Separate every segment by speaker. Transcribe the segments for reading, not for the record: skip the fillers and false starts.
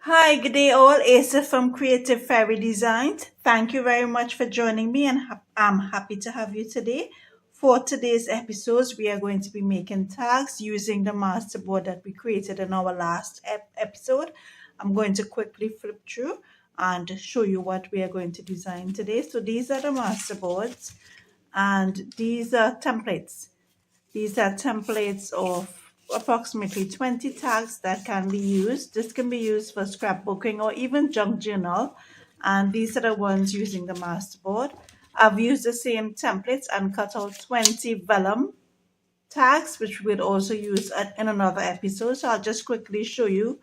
Speaker 1: Hi, good day all. Asa from Creative Fairy Designs. Thank you very much for joining me, and I'm happy to have you today. For today's episodes, we are going to be making tags using the masterboard that we created in our last episode. I'm going to quickly flip through and show you what we are going to design today. So these are the masterboards, and these are templates. These are templates of approximately 20 tags that can be used. This can be used for scrapbooking or even junk journal. And these are the ones using the masterboard. I've used the same templates and cut out 20 vellum tags, which we'll also use in another episode. So I'll just quickly show you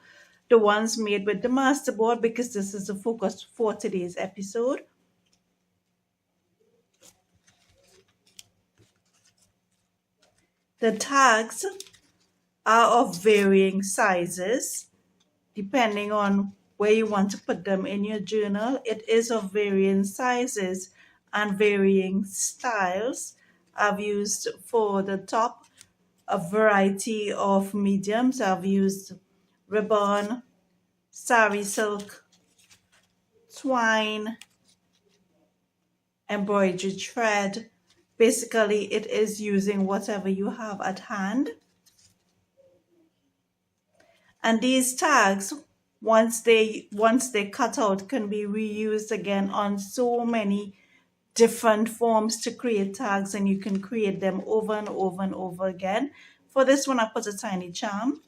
Speaker 1: the ones made with the masterboard because this is the focus for today's episode. The tags are of varying sizes depending on where you want to put them in your journal. It is of varying sizes and varying styles. I've used for the top a variety of mediums. I've used ribbon, sari silk, twine, embroidery thread. Basically, it is using whatever you have at hand. And these tags, once they cut out, can be reused again on so many different forms to create tags, and you can create them over and over and over again. For this one, I put a tiny charm.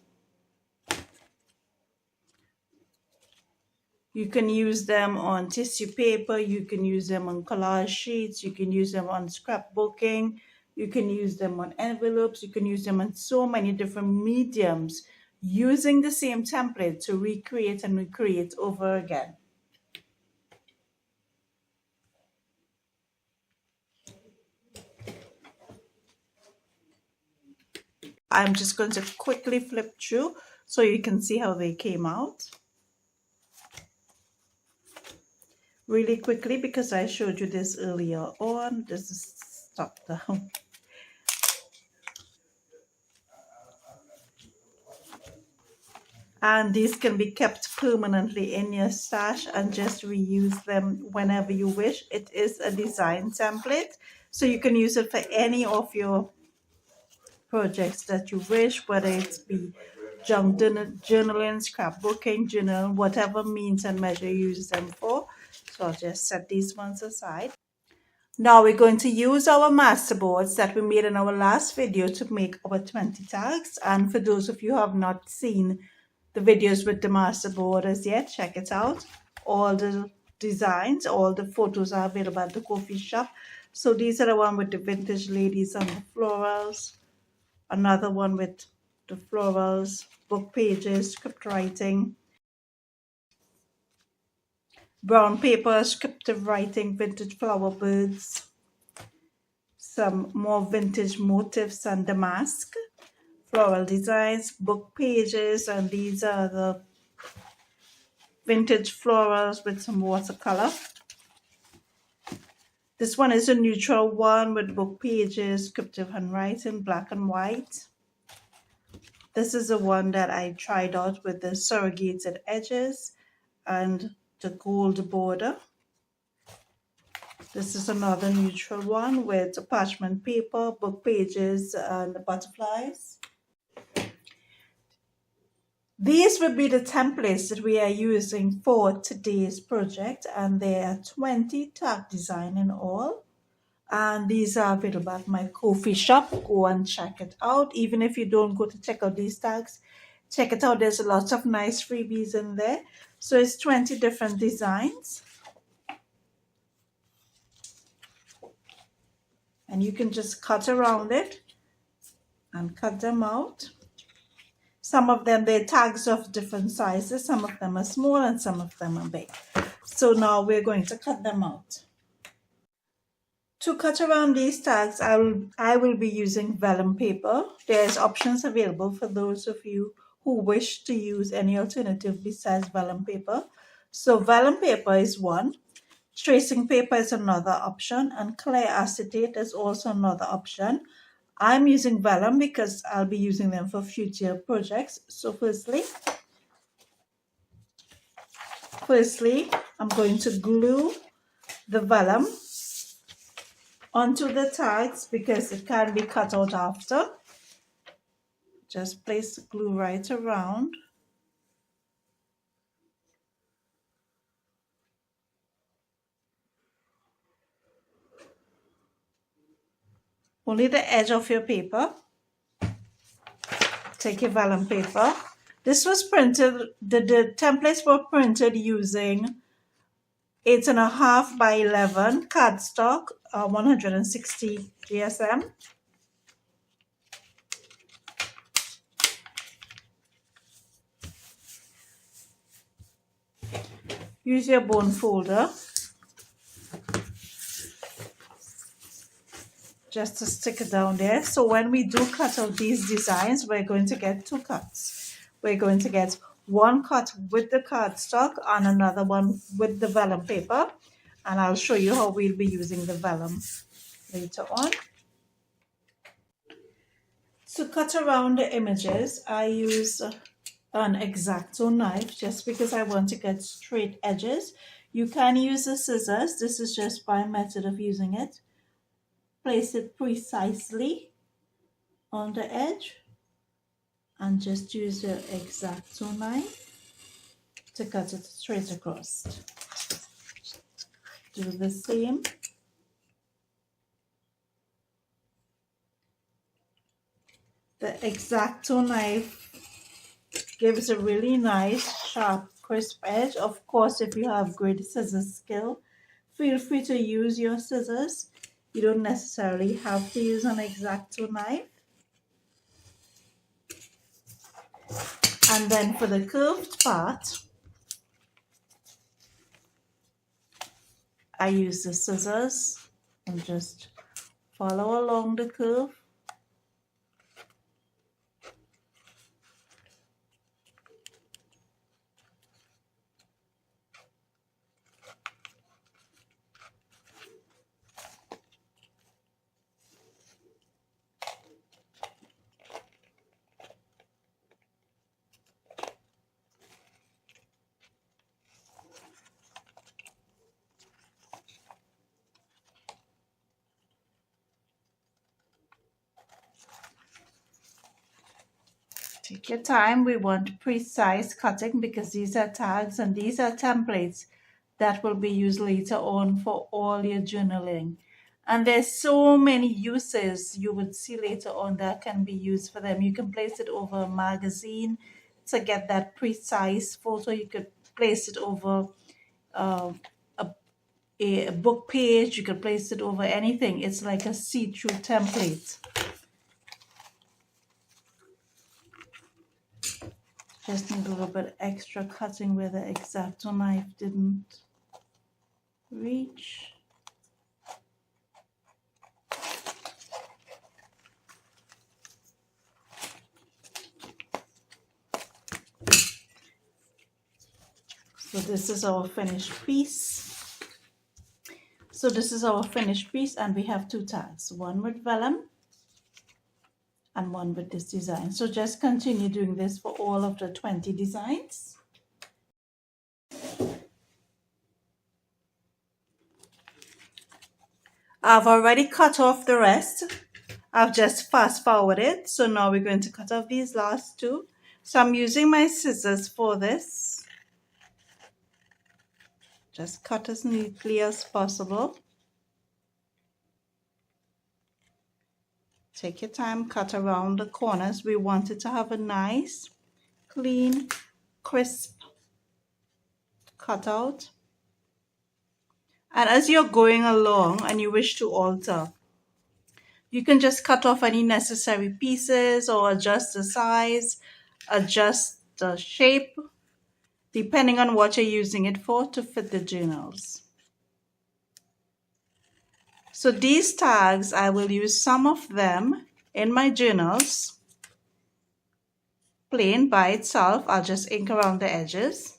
Speaker 1: You can use them on tissue paper, you can use them on collage sheets, you can use them on scrapbooking, you can use them on envelopes, you can use them on so many different mediums using the same template to recreate and recreate over again. I'm just going to quickly flip through so you can see how they came out. Really quickly, because I showed you this earlier on. This is stuck down. And these can be kept permanently in your stash and just reuse them whenever you wish. It is a design template, so you can use it for any of your projects that you wish, whether it be junk journaling, scrapbooking, journal, whatever means and measure you use them for. So I'll just set these ones aside. Now we're going to use our masterboards that we made in our last video to make our 20 tags. And for those of you who have not seen the videos with the masterboard as yet, check it out. All the designs, all the photos are available at the coffee shop. So these are the one with the vintage ladies and the florals. Another one with the florals, book pages, script writing, brown paper, scriptive writing, vintage flower birds, some more vintage motifs and damask, floral designs, book pages, and these are the vintage florals with some watercolor. This one is a neutral one with book pages, scriptive handwriting, black and white. This is the one that I tried out with the surrogated edges and the gold border. This is another neutral one with parchment paper, book pages, and the butterflies. These would be the templates that we are using for today's project, and there are 20 tag design in all. And these are available at my coffee shop. Go and check it out. Even if you don't go to check out these tags, check it out. There's lots of nice freebies in there. So it's 20 different designs. And you can just cut around it and cut them out. Some of them, they're tags of different sizes. Some of them are small and some of them are big. So now we're going to cut them out. To cut around these tags, I will be using vellum paper. There's options available for those of you who wish to use any alternative besides vellum paper. So vellum paper is one. Tracing paper is another option, and clear acetate is also another option. I'm using vellum because I'll be using them for future projects. So firstly, Firstly, I'm going to glue the vellum onto the tags because it can be cut out after. Just place the glue right around. Only the edge of your paper. Take your vellum paper. This was printed, the templates were printed using 8.5 by 11 cardstock, 160 GSM. Use your bone folder just to stick it down there. So when we do cut out these designs, we're going to get two cuts. We're going to get one cut with the cardstock and another one with the vellum paper. And I'll show you how we'll be using the vellum later on. To cut around the images, I use an X-Acto knife just because I want to get straight edges. You can use the scissors. This is just my method of using it. Place it precisely on the edge and just use your X-Acto knife to cut it straight across. Do the same. The X-Acto knife gives a really nice, sharp, crisp edge. Of course, if you have great scissors skill, feel free to use your scissors. You don't necessarily have to use an X-Acto knife. And then for the curved part, I use the scissors and just follow along the curve. Take your time. We want precise cutting because these are tags and these are templates that will be used later on for all your journaling. And there's so many uses you would see later on that can be used for them. You can place it over a magazine to get that precise photo. You could place it over a book page. You could place it over anything. It's like a see-through template. Just need a little bit extra cutting where the X-Acto knife didn't reach. So this is our finished piece. And we have two tags, one with vellum and one with this design. So just continue doing this for all of the 20 designs. I've already cut off the rest. I've just fast forwarded. So now we're going to cut off these last two. So I'm using my scissors for this. Just cut as neatly as possible. Take your time, cut around the corners. We want it to have a nice, clean, crisp cutout. And as you're going along and you wish to alter, you can just cut off any necessary pieces or adjust the size, adjust the shape, depending on what you're using it for to fit the journals. So these tags, I will use some of them in my journals. Plain by itself, I'll just ink around the edges.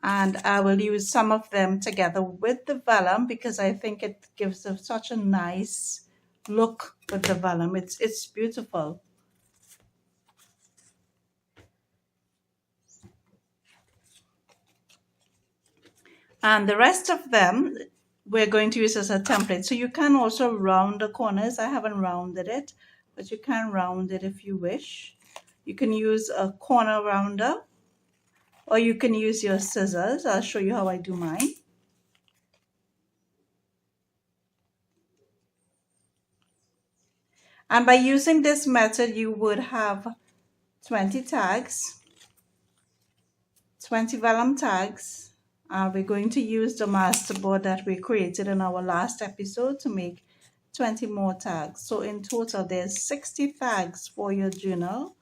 Speaker 1: And I will use some of them together with the vellum because I think it gives them such a nice look with the vellum. It's beautiful. And the rest of them we're going to use as a template. So you can also round the corners. I haven't rounded it, but you can round it if you wish. You can use a corner rounder, or you can use your scissors. I'll show you how I do mine. And by using this method, you would have 20 tags, 20 vellum tags. We're going to use the masterboard that we created in our last episode to make 20 more tags. So in total, there's 60 tags for your journal.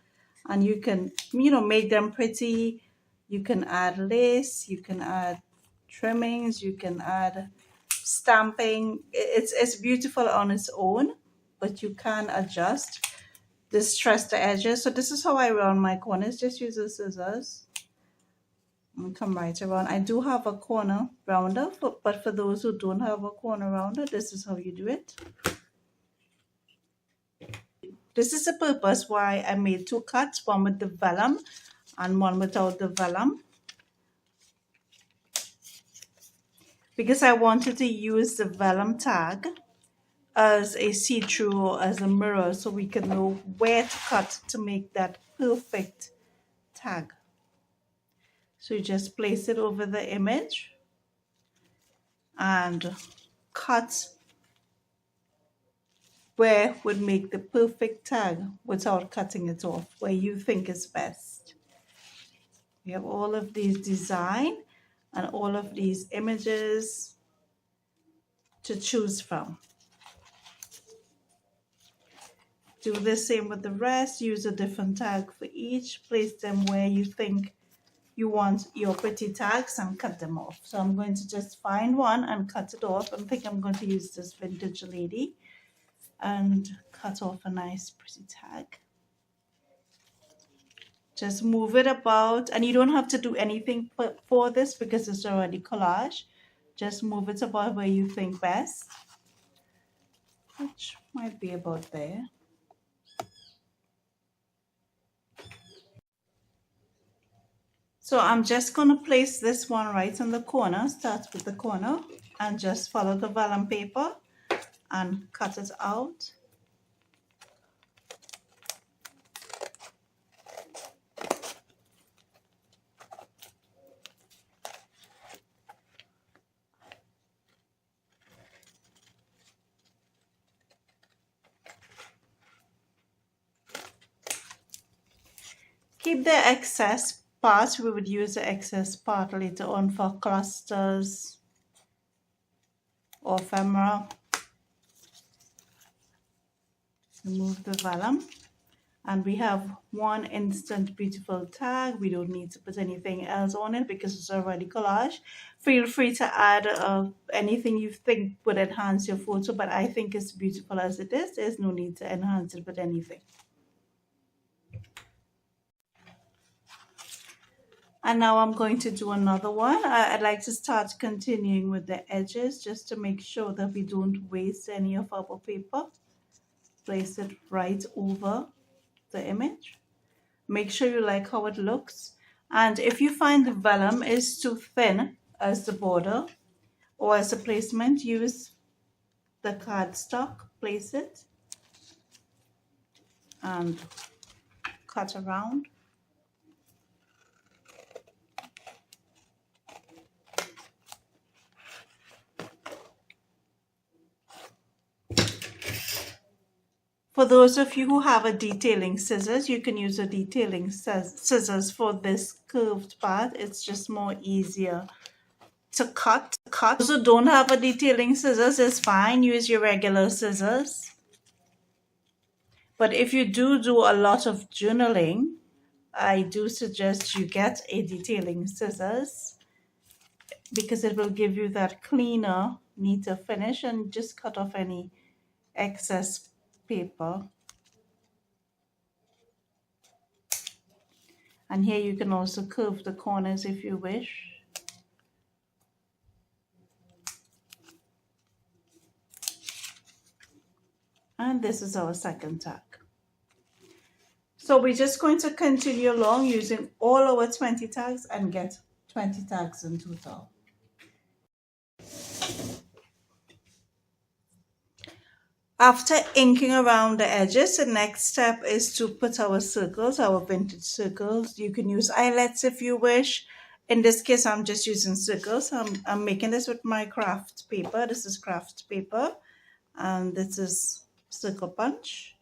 Speaker 1: And you can, make them pretty. You can add lace, you can add trimmings, you can add stamping. It's beautiful on its own, but you can adjust, distress the edges. So this is how I round my corners. Just use the scissors and come right around. I do have a corner rounder, but for those who don't have a corner rounder, this is how you do it. This is the purpose why I made two cuts, one with the vellum and one without the vellum, because I wanted to use the vellum tag as a see-through or as a mirror, so we can know where to cut to make that perfect tag. So you just place it over the image and cut where would make the perfect tag without cutting it off, where you think is best. We have all of these design and all of these images to choose from. Do the same with the rest. Use a different tag for each. Place them where you think you want your pretty tags and cut them off. So I'm going to just find one and cut it off. I think I'm going to use this vintage lady and cut off a nice pretty tag. Just move it about, and you don't have to do anything for this because it's already collage. Just move it about where you think best, which might be about there. So I'm just going to place this one right in the corner. Start with the corner and just follow the vellum paper and cut it out. Keep the excess part. We would use the excess part later on for clusters or ephemera. Remove the vellum. And we have one instant beautiful tag. We don't need to put anything else on it because it's already collage. Feel free to add anything you think would enhance your photo, but I think it's beautiful as it is. There's no need to enhance it with anything. And now I'm going to do another one. I'd like to start continuing with the edges just to make sure that we don't waste any of our paper. Place it right over the image. Make sure you like how it looks. And if you find the vellum is too thin as the border or as a placement, use the cardstock, place it and cut around. For those of you who have a detailing scissors, you can use a detailing scissors for this curved part. It's just more easier to cut. Those who don't have a detailing scissors, it's fine. Use your regular scissors. But if you do a lot of journaling, I do suggest you get a detailing scissors because it will give you that cleaner, neater finish, and just cut off any excess paper. And here you can also curve the corners if you wish. And this is our second tag. So we're just going to continue along using all our 20 tags and get 20 tags in total. After inking around the edges, the next step is to put our circles, our vintage circles. You can use eyelets if you wish. In this case, I'm just using circles. I'm making this with my craft paper. This is craft paper, and this is circle punch.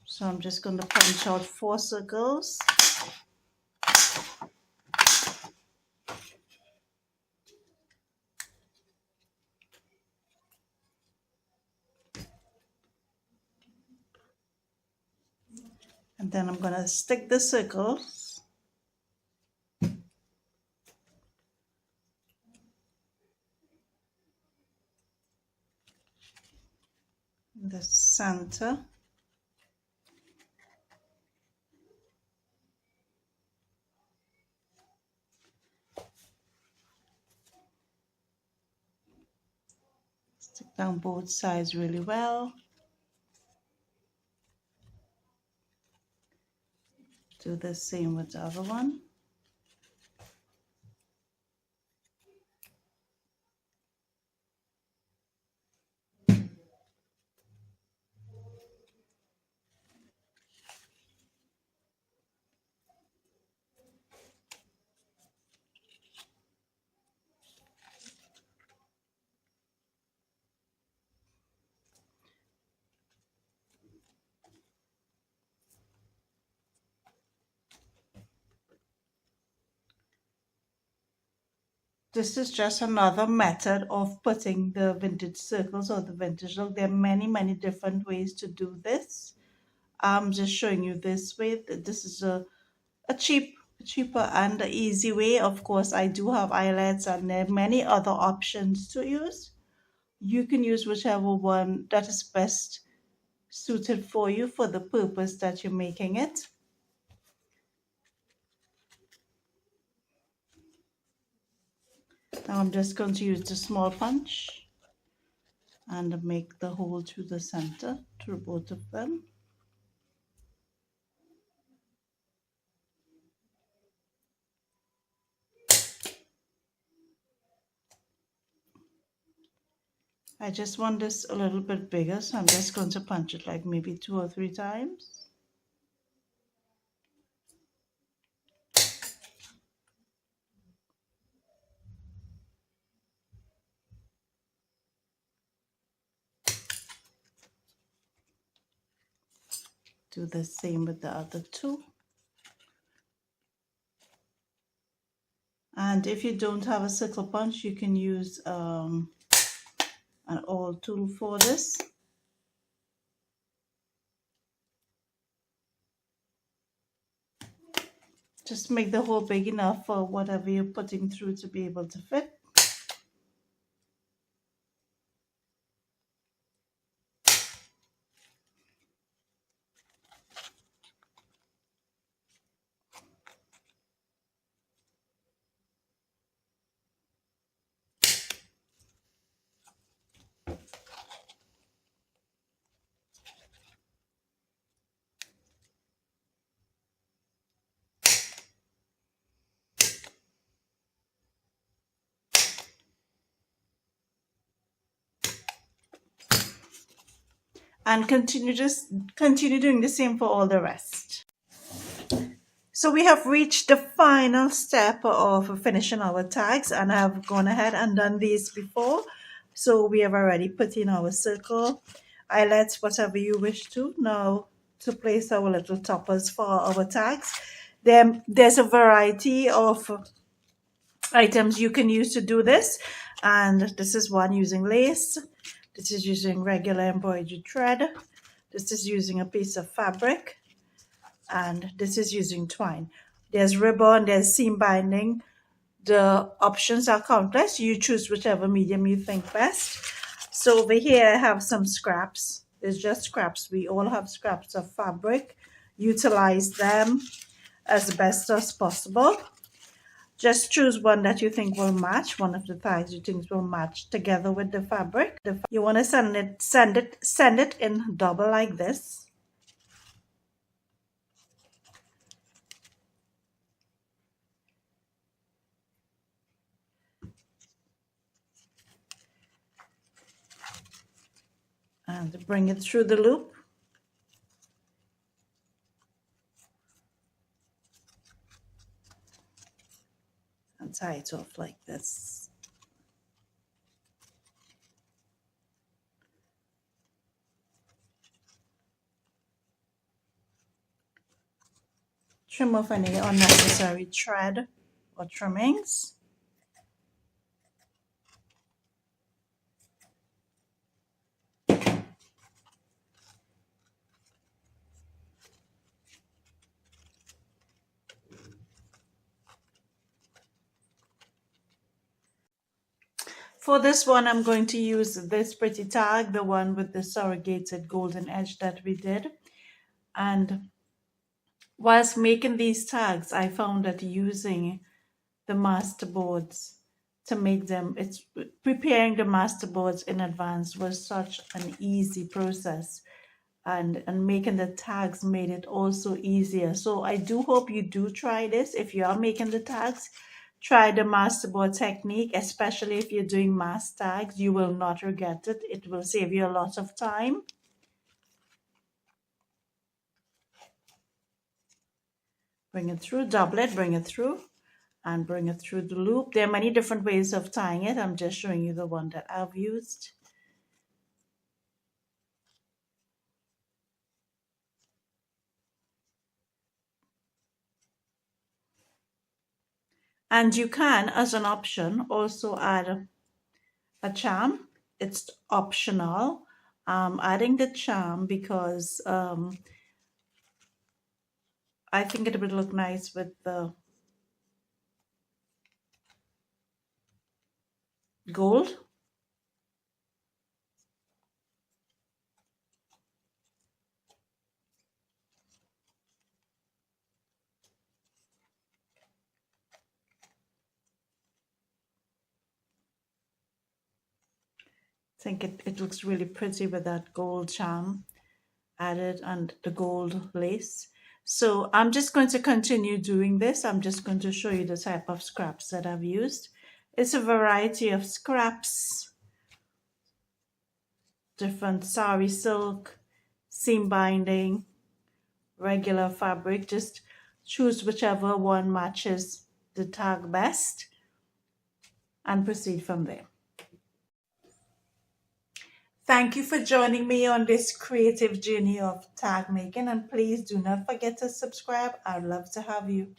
Speaker 1: So I'm just going to punch out 4 circles. And then I'm going to stick the circles in the center. Stick down both sides really well. Do the same with the other one. This is just another method of putting the vintage circles or the vintage look. There are many, many different ways to do this. I'm just showing you this way. This is a cheaper and a easy way. Of course, I do have eyelets and there are many other options to use. You can use whichever one that is best suited for you for the purpose that you're making it. Now I'm just going to use the small punch and make the hole through the center through both of them. I just want this a little bit bigger, so I'm just going to punch it like maybe 2 or 3 times. Do the same with the other 2. And if you don't have a circle punch, you can use an awl tool for this. Just make the hole big enough for whatever you're putting through to be able to fit. And continue doing the same for all the rest. So we have reached the final step of finishing our tags, and I have gone ahead and done these before. So we have already put in our circle, eyelets, whatever you wish to. Now to place our little toppers for our tags. There's a variety of items you can use to do this, and this is one using lace. This is using regular embroidery thread. This is using a piece of fabric, and this is using twine. There's ribbon, there's seam binding. The options are countless. You choose whichever medium you think best. So over here I have some scraps. It's just scraps. We all have scraps of fabric. Utilize them as best as possible. Just choose one that you think will match, one of the thighs you think will match together with the fabric. You want to send it in double like this. and bring it through the loop and tie it off like this. Trim off any unnecessary thread or trimmings. For this one, I'm going to use this pretty tag, the one with the surrogated golden edge that we did. And whilst making these tags, I found that using the masterboards to make them, preparing the masterboards in advance was such an easy process. And making the tags made it also easier. So I do hope you do try this. If you are making the tags, try the masterboard technique, especially if you're doing mass tags. You will not regret it. It will save you a lot of time. Bring it through, double it, bring it through, and bring it through the loop. There are many different ways of tying it. I'm just showing you the one that I've used. And you can, as an option, also add a charm. It's optional. Adding the charm because I think it would look nice with the gold. I think it looks really pretty with that gold charm added and the gold lace. So I'm just going to continue doing this. I'm just going to show you the type of scraps that I've used. It's a variety of scraps, different sari silk, seam binding, regular fabric. Just choose whichever one matches the tag best and proceed from there. Thank you for joining me on this creative journey of tag making, and please do not forget to subscribe. I'd love to have you.